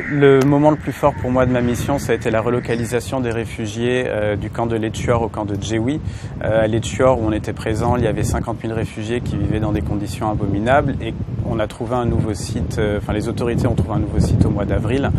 Le moment le plus fort pour moi de ma mission, ça a été la relocalisation des réfugiés du camp de Letchior au camp de Djewi. À Letchior, où on était présent, il y avait 50 000 réfugiés qui vivaient dans des conditions abominables et on a trouvé un nouveau site, les autorités ont trouvé un nouveau site au mois d'avril.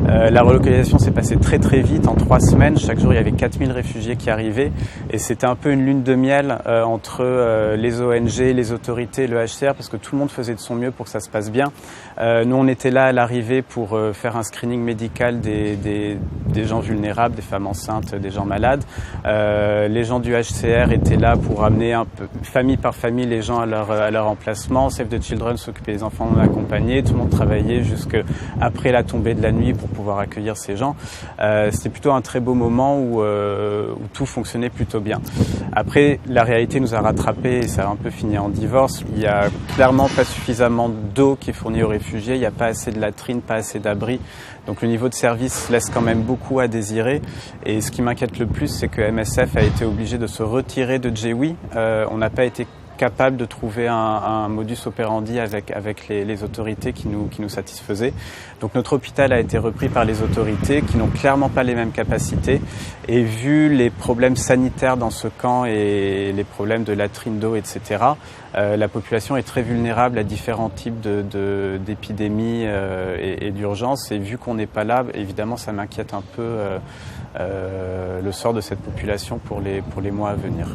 La relocalisation s'est passée très très vite, en 3 semaines. Chaque jour, il y avait 4 000 réfugiés qui arrivaient et c'était un peu une lune de miel entre les ONG, les autorités, le HCR, parce que tout le monde faisait de son mieux pour que ça se passe bien. Nous, on était là à l'arrivée pour faire un screening médical des gens vulnérables, des femmes enceintes, des gens malades. Les gens du HCR étaient là pour amener un peu, famille par famille, les gens à leur emplacement. Save the Children s'occupait des enfants non accompagnés. Tout le monde travaillait jusqu'après la tombée de la nuit pour pouvoir accueillir ces gens. C'était plutôt un très beau moment où tout fonctionnait plutôt bien. Après, la réalité nous a rattrapés et ça a un peu fini en divorce. Il y a clairement pas suffisamment d'eau qui est fournie aux réfugiés. Il n'y a pas assez de latrines, pas assez d'abris. Donc le niveau de service laisse quand même beaucoup à désirer. Et ce qui m'inquiète le plus, c'est que MSF a été obligé de se retirer de Djewi. On n'a pas été capable de trouver un modus operandi avec les autorités qui nous satisfaisait. Donc notre hôpital a été repris par les autorités qui n'ont clairement pas les mêmes capacités. Et vu les problèmes sanitaires dans ce camp et les problèmes de latrines d'eau, etc., la population est très vulnérable à différents types d'épidémies et d'urgences. Et vu qu'on n'est pas là, évidemment, ça m'inquiète un peu le sort de cette population pour les mois à venir.